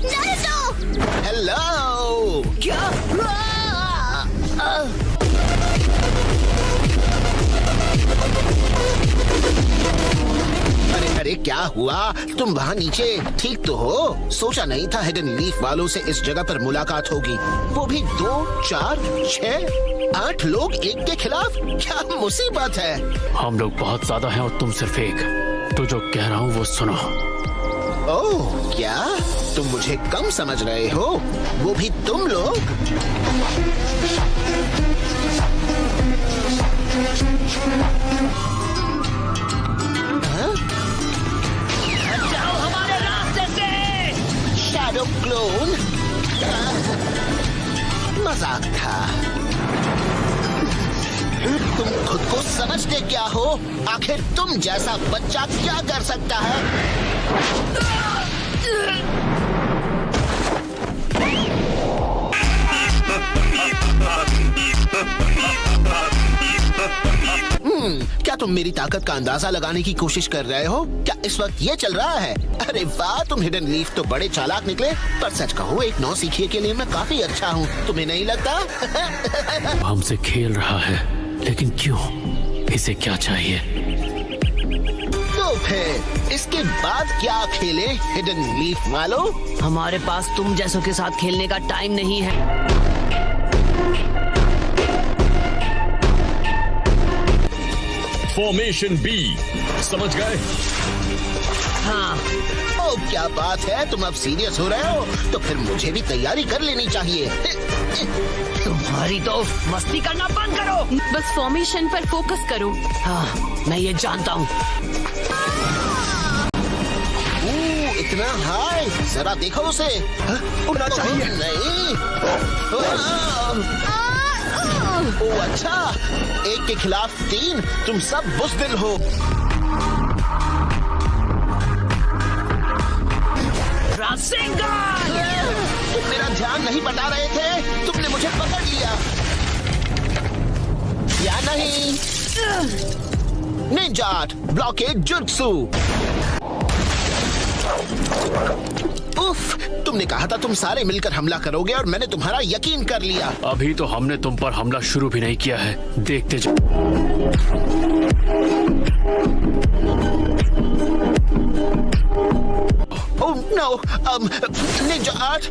Naruto! Hello. क्या? अरे अरे क्या हुआ? तुम वहाँ नीचे ठीक तो हो? सोचा नहीं था हिडन लीफ वालों से इस जगह पर मुलाकात होगी, वो भी 2, 4, 6, 8 लोग एक के खिलाफ। क्या मुसीबत है? हम लोग बहुत ज्यादा हैं और तुम सिर्फ एक। तो जो कह रहा हूँ वो सुनो। ओह क्या तुम मुझे कम समझ रहे हो? वो भी तुम लोग? जाओ हमारे रास्ते से! Shadow clone? मजाक था। तुम खुद को समझते क्या हो? आखिर तुम जैसा बच्चा क्या कर सकता है? क्या तुम मेरी ताकत का अंदाजा लगाने की कोशिश कर रहे हो? क्या इस वक्त ये चल रहा है? अरे वाह, तुम हिडन लीफ तो बड़े चालाक निकले। पर सच कहो, एक नौसिखिए के लिए मैं काफी अच्छा हूँ, तुम्हें नहीं लगता? हमसे खेल रहा है, लेकिन क्यों? इसे क्या चाहिए? तो फिर इसके बाद क्या खेले हिडन लीफ वालों? हमारे पास तुम जैसों के साथ खेलने का टाइम नहीं है। फॉर्मेशन बी, समझ गए? हाँ। ओ क्या बात है, तुम अब सीरियस हो रहे हो? तो फिर मुझे भी तैयारी कर लेनी चाहिए। तुम्हारी तो मस्ती करना बंद करो। बस फॉर्मेशन पर फोकस करो। हाँ, मैं ये जानता हूँ। इतना हाय, जरा देखो उसे। उड़ना चाहिए। नहीं। ओ अच्छा, एक के खिलाफ 3, तुम सब बुज़दिल हो। रासेंगान! तुम मेरा ध्यान नहीं बता रहे थे, तुमने मुझे पकड़ लिया या नहीं? Ninja art, blockade jutsu. उफ, तुमने कहा था तुम सारे मिलकर हमला करोगे और मैंने तुम्हारा यकीन कर लिया। अभी तो हमने तुम पर हमला शुरू भी नहीं किया है, देखते जाओ। Oh no, ninja art.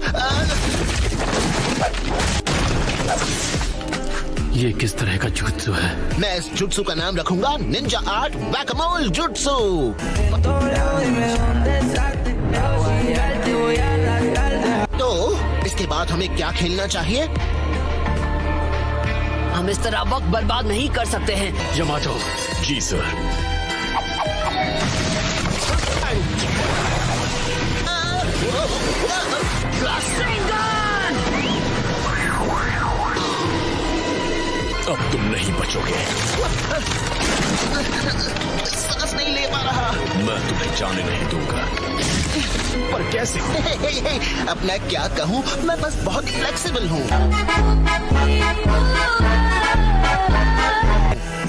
ये किस तरह का जुत्सु है? मैं इस जुत्सु का नाम रखूंगा निंजा आर्ट वैक-अ-मोल जुत्सु। तो इसके बाद हमें क्या खेलना चाहिए? हम इस तरह वक्त बर्बाद नहीं कर सकते हैं। यमाटो। जी सर। रासेंगान! अब तुम नहीं बचोगे। सांस नहीं ले पा रहा। मैं तुम्हें जाने नहीं दूंगा। पर कैसे? अब मैं क्या कहूँ, मैं बस बहुत फ्लेक्सिबल हूँ।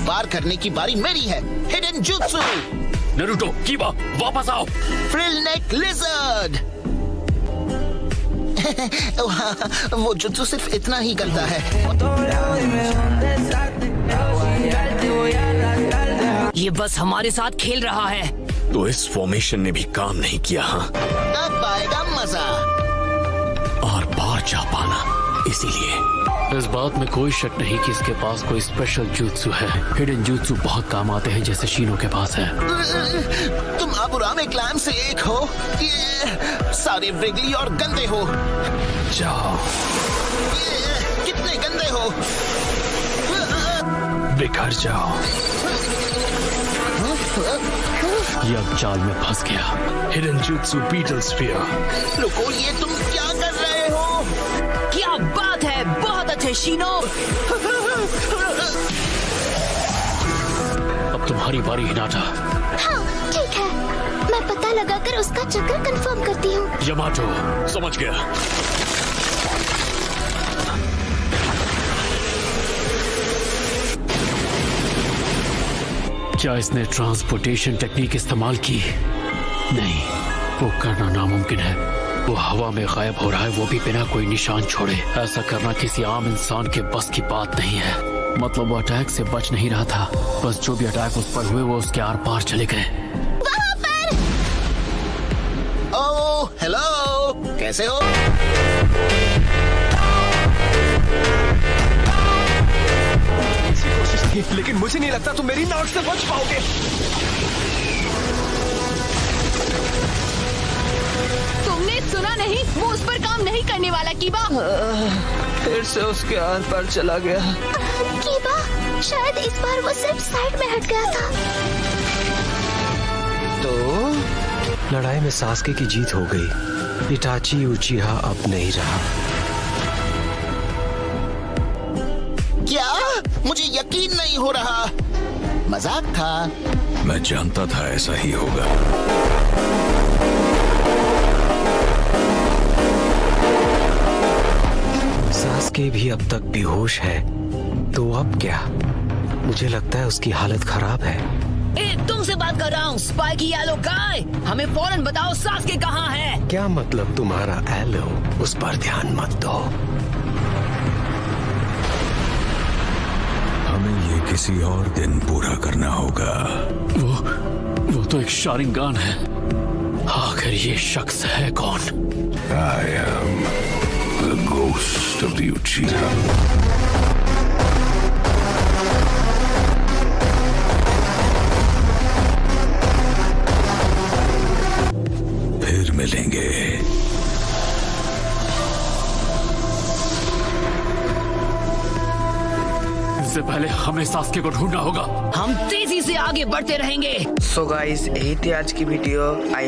वार करने की बारी मेरी है। Hidden jutsu. नारुतो, कीबा, वापस आओ। फ्रिल नेक लिजर्ड। वो जुत्सु सिर्फ इतना ही करता है। ये बस हमारे साथ खेल रहा है। तो इस फॉर्मेशन ने भी काम नहीं किया। हाँ, अब आएगा मजा। और बाहर जा पाना, इसीलिए इस बात में कोई शक नहीं कि इसके पास कोई स्पेशल जुत्सु है। हिडन जुत्सु बहुत काम आते हैं, जैसे शीनो के पास है। तुम अबुरामे क्लैन से एक हो। ये सारे वृगली और गंदे हो। जाओ। ये कितने गंदे हो। बिखर जाओ। ये अब जाल में फंस गया। Hidden jutsu beetle sphere. रुको, ये तुम क्या कर रहे हो? क्या बात है, बहुत अच्छे शीनो। अब तुम्हारी बारी हिनाटा। हाँ ठीक है, मैं पता लगाकर उसका चक्र कंफर्म करती हूँ। यमाटो। समझ गया। क्या इसने ट्रांसपोर्टेशन टेक्निक इस्तेमाल की? नहीं, वो करना नामुमकिन है। वो हवा में गायब हो रहा है, वो भी बिना कोई निशान छोड़े। ऐसा करना किसी आम इंसान के बस की बात नहीं है। मतलब वो अटैक से बच नहीं रहा था, बस जो भी अटैक उस पर हुए वो उसके आर पार चले गए। ओह हेलो, कैसे हो? कोशिश की, लेकिन मुझे नहीं लगता तुम मेरी नाक से बच पाओगे। तुमने सुना नहीं? वो उस पर काम नहीं करने वाला कीबा। फिर से उसके आर पार चला गया। कीबा, शायद इस बार वो सिर्फ साइड में हट गया था। तो लड़ाई में सास्के की जीत हो गई। इटाची उचिहा अब नहीं रहा। क्या? मुझे यकीन नहीं हो रहा। मजाक था। मैं जानता था ऐसा ही होगा। सास्के भी अब तक बेहोश है, तो अब क्या? मुझे लगता है उसकी हालत खराब है। तुमसे बात कर रहा हूँ, स्पाइकी येलो गाय। हमें फौरन बताओ सास्के कहाँ है? क्या मतलब तुम्हारा एलो? उस पर ध्यान मत दो। हमें ये किसी और दिन पूरा करना होगा। वो तो एक शारिंगान है। आखिर ये शख्स है कौन? I am the ghost of the Uchiha. फिर मिलेंगे। इससे पहले हमें सास्के को ढूंढना होगा। हम तेजी से आगे बढ़ते रहेंगे। सो गाइस, यही थी आज की वीडियो। आई